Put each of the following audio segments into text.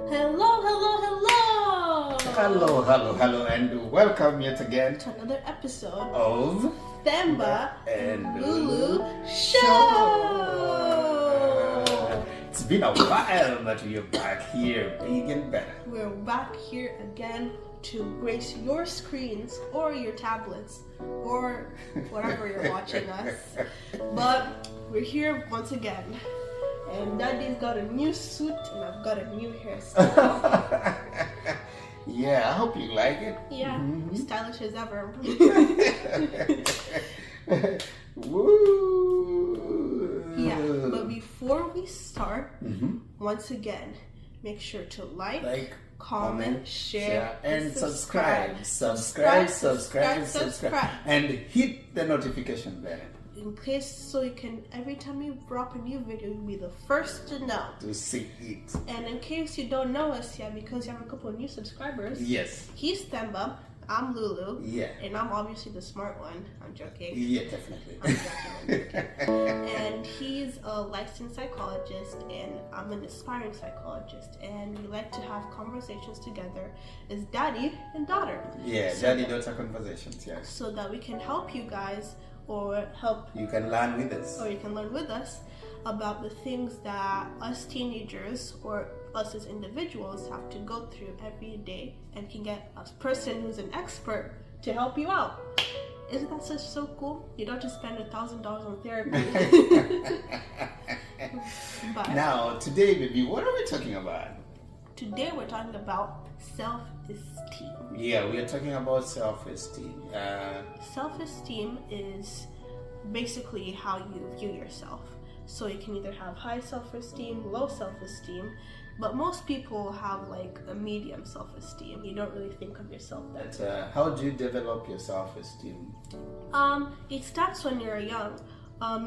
Hello, hello, hello! Hello, and welcome yet again To another episode of Themba and Lulu Show! It's been a while, but we're back here, big and better. We're back here again to grace your screens or your tablets or whatever you're watching us. But we're here once again. And Daddy's got a new suit and I've got a new hairstyle. Yeah, I hope you like it. Yeah, stylish as ever. Woo! Yeah, but before we start, once again, make sure to like, comment, share, and subscribe. Subscribe. And hit the notification bell In case so you can, every time you drop a new video, you'll be the first to know. to see it. And in case you don't know us yet, because you have a couple of new subscribers, Yes. he's Themba, I'm Lulu, Yeah. and I'm obviously the smart one. I'm joking. Yeah, definitely. I'm joking. And he's a licensed psychologist, and I'm an aspiring psychologist, and we like to have conversations together as daddy and daughter. Yeah, So daddy-daughter conversations, yeah. so that we can help you guys or help You can learn with us. or you can learn with us about the things that us teenagers or us as individuals have to go through every day, and can get a person who's an expert to help you out. Isn't that so cool? You don't just spend $1,000 on therapy. But Now, today, baby, what are we talking about? today we're talking about self-esteem. Yeah, we are talking about self-esteem. Self-esteem is basically how you view yourself. So you can either have high self-esteem, low self-esteem, but most people have like a medium self-esteem. You don't really think of yourself that way. How do you develop your self-esteem? It starts when you're young.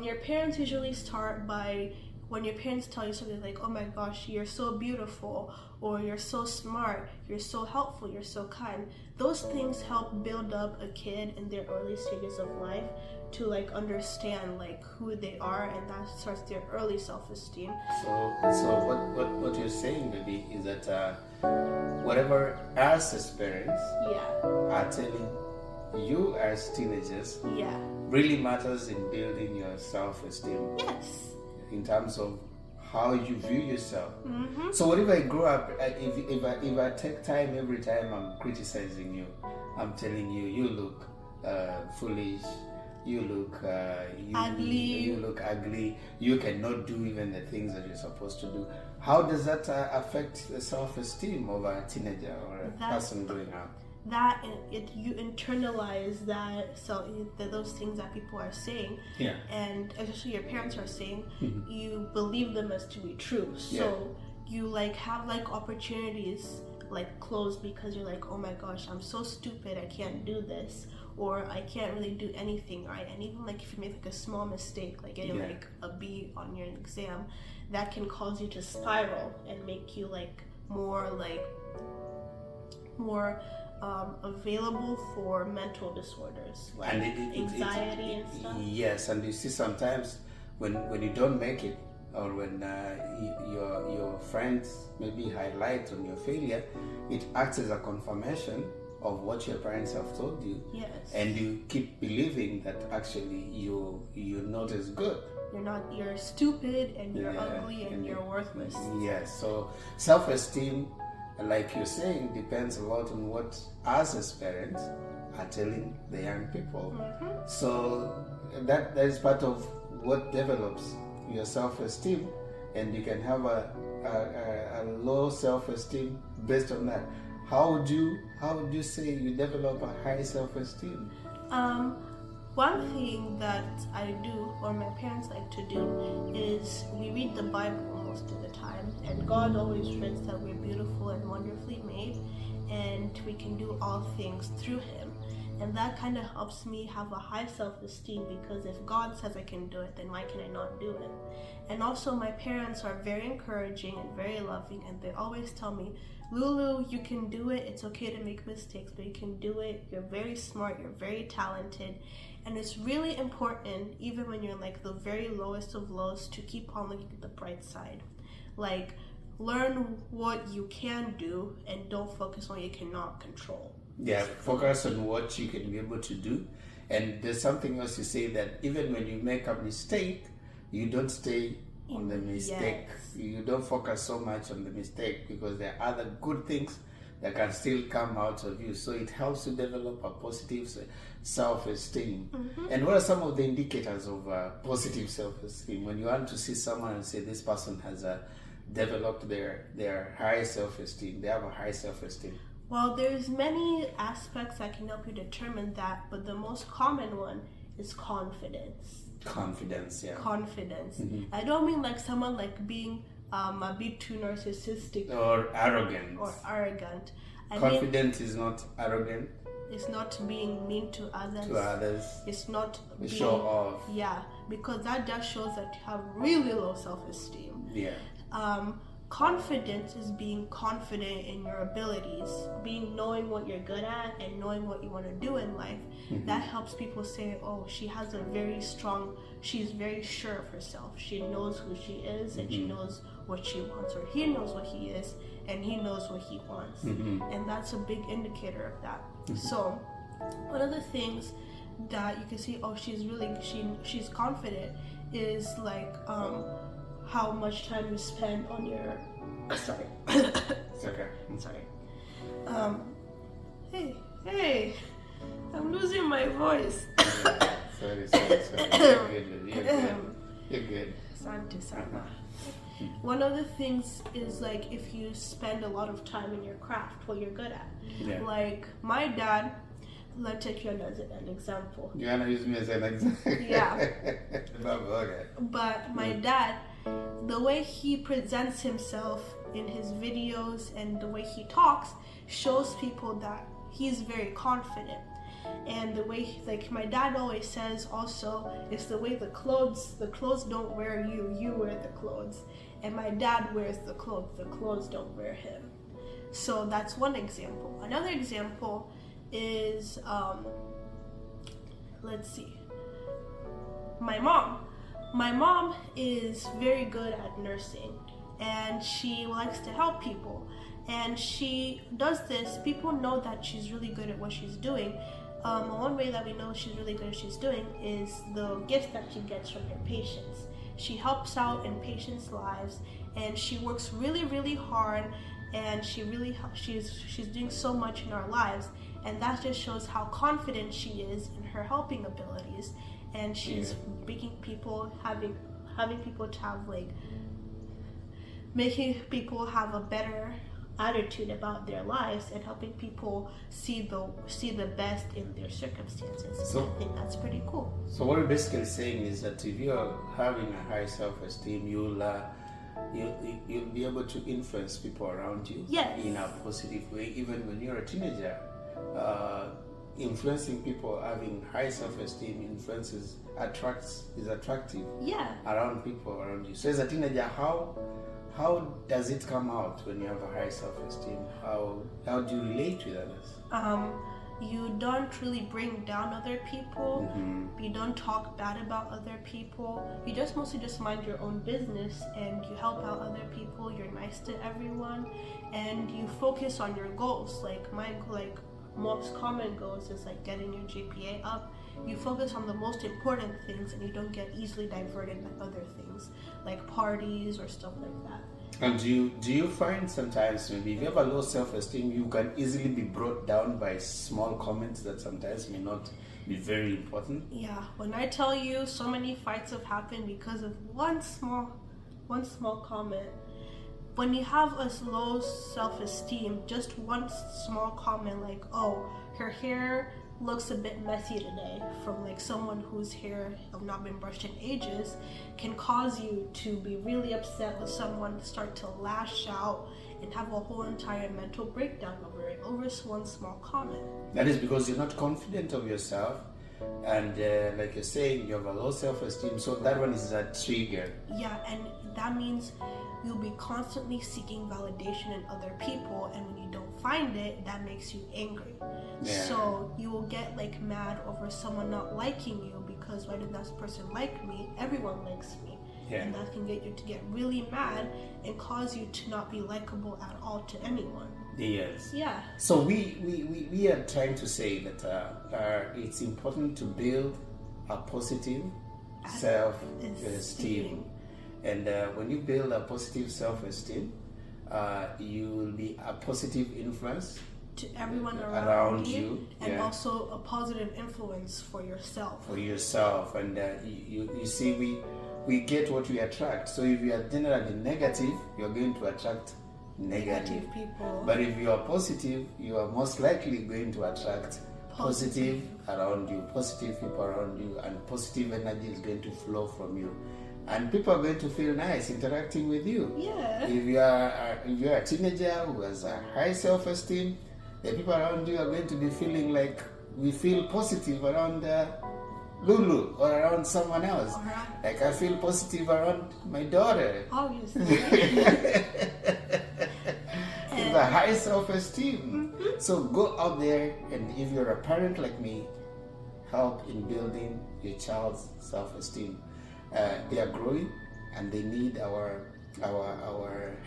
Your parents usually start by when your parents tell you something like, oh my gosh, you're so beautiful, or you're so smart, you're so helpful, you're so kind. Those things help build up a kid in their early stages of life to like understand like who they are, and that starts their early self-esteem. So what you're saying, baby, is that whatever us as parents Yeah, are telling you as teenagers yeah, really matters in building your self-esteem yes. in terms of how you view yourself. Mm-hmm. So what if I grow up, if I take time every time I'm criticizing you, I'm telling you, you look foolish, you look Ugly. you look ugly, you cannot do even the things that you're supposed to do. How does that affect the self-esteem of a teenager or a person growing up? That you internalize that, so those things that people are saying, Yeah. and especially your parents are saying, you believe them as to be true. So you like have like opportunities like closed because you're like, oh my gosh, I'm so stupid, I can't do this, or I can't really do anything right. And even like if you make like a small mistake, like getting like a B on your exam, that can cause you to spiral and make you like more available for mental disorders like anxiety and stuff. Yes, and you see sometimes when you don't make it, or when your friends maybe highlight on your failure, it acts as a confirmation of what your parents have told you. Yes. And you keep believing that actually you're not as good. You're stupid and you're ugly and you're worthless. Yes. So self-esteem, like you're saying, depends a lot on what us as parents are telling the young people. So that is part of what develops your self-esteem, and you can have a low self-esteem based on that. How would you say you develop a high self-esteem? One thing that I do, or my parents like to do, is we read the Bible most of the time, and God always writes that we're beautiful and wonderfully made, and we can do all things through Him. And that kind of helps me have a high self-esteem, because if God says I can do it, then why can I not do it? And also my parents are very encouraging and very loving, and they always tell me, Lulu, you can do it. It's okay to make mistakes, but you can do it. You're very smart. You're very talented. And it's really important, even when you're like the very lowest of lows, to keep on looking at the bright side. Like, learn what you can do and don't focus on what you cannot control. Yeah, focus on what you can be able to do. And there's something else you say, that even when you make a mistake, you don't stay on the mistake. Yes. You don't focus so much on the mistake, because there are other good things that can still come out of you. So it helps to develop a positive self-esteem. And what are some of the indicators of positive self-esteem? When you want to see someone and say this person has developed their high self-esteem, they have a high self-esteem. Well, there's many aspects that can help you determine that, but the most common one is confidence. Confidence, yeah. Confidence. I don't mean like someone like being a bit too narcissistic Or arrogant. I mean, Confidence is not arrogant. it's not being mean to others. It's not being, show off. Yeah, because that just shows that you have really low self-esteem. Yeah. Confidence is being confident in your abilities, knowing what you're good at and knowing what you want to do in life. That helps people say, oh, she's very sure of herself. She knows who she is and she knows what she wants, or he knows what he is and he knows what he wants. And that's a big indicator of that. So one of the things that you can see, oh, she's confident, is like how much time you spend on your sorry. It's okay. Sorry. Hey, I'm losing my voice. Sorry. You're good. Sante Sama. One of the things is like if you spend a lot of time in your craft, what you're good at. Yeah. Like my dad, let's take you as an example. You wanna use me as an example? Yeah. Okay. But my dad, the way he presents himself in his videos and the way he talks shows people that he's very confident. And the way, like my dad always says also, is the way the clothes don't wear you, you wear the clothes. And my dad wears the clothes don't wear him. So that's one example. Another example is, let's see, my mom. My mom is very good at nursing and she likes to help people. And she does this, people know that she's really good at what she's doing. One way that we know she's really good at what she's doing is the gifts that she gets from her patients. She helps out in patients' lives and she works really, really hard, and she's doing so much in our lives, and that just shows how confident she is in her helping abilities. And she's making people having people to have making people have a better attitude about their lives and helping people see the best in their circumstances. So I think that's pretty cool. So what we're basically saying is that if you're having a high self-esteem, you'll be able to influence people around you in a positive way. Even when you're a teenager, influencing people having high self-esteem is attractive around people around you. So as a teenager, how does it come out when you have a high self-esteem? How do you relate with others? You don't really bring down other people. You don't talk bad about other people. You just mostly mind your own business and you help out other people. You're nice to everyone and you focus on your goals. Most common goals is getting your GPA up. You focus on the most important things and you don't get easily diverted by other things like parties or stuff like that. And do you find sometimes maybe if you have a low self-esteem, you can easily be brought down by small comments that sometimes may not be very important? Yeah, when I tell you, so many fights have happened because of one small comment. When you have a low self-esteem, just one small comment like, oh, her hair looks a bit messy today, from someone whose hair have not been brushed in ages, can cause you to be really upset with someone, start to lash out and have a whole entire mental breakdown over one small comment. That is because you're not confident of yourself, and like you're saying, you have a low self-esteem, so that one is a trigger. Yeah, and that means you'll be constantly seeking validation in other people, and when you don't find it, that makes you angry. So you will get mad over someone not liking you because why did that person like me? Everyone likes me. and that can get you to get really mad and cause you to not be likable at all to anyone. Yes. Yeah. So we are trying to say that it's important to build a positive self-esteem. And when you build a positive self-esteem, you will be a positive influence to everyone around you, and also a positive influence for yourself. And you see, we get what we attract. So if you are generally negative, you are going to attract negative people. But if you are positive, you are most likely going to attract positive around you, positive people around you, and positive energy is going to flow from you. And people are going to feel nice interacting with you. Yeah. If you are a teenager who has a high self-esteem, the people around you are going to be feeling like we feel positive around Lulu or around someone else. Right. Like I feel positive around my daughter. Obviously. It's a high self-esteem. Mm-hmm. So go out there, and if you're a parent like me, help in building your child's self-esteem. They are growing, and they need our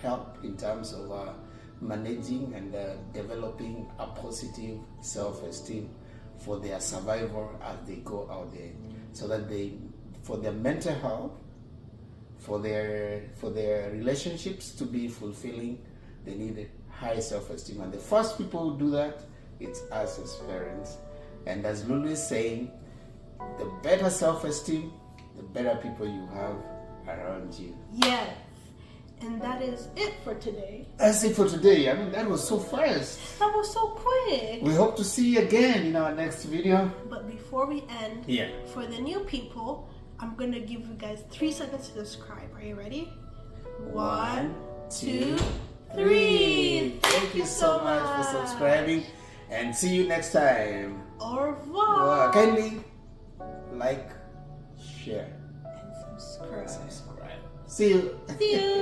help in terms of managing and developing a positive self-esteem for their survival as they go out there, so that for their mental health, for their relationships to be fulfilling, they need high self-esteem. And the first people who do that, it's us as parents. And as Lulu is saying, the better self-esteem, the better people you have around you. Yes. And that is it for today. That's it for today. I mean, that was so fast. That was so quick. We hope to see you again in our next video. But before we end, for the new people, I'm going to give you guys 3 seconds to subscribe. Are you ready? 1, 2, 3. Thank you so much for subscribing, and see you next time. Au revoir. Kindly like, share, and subscribe. See you. See you.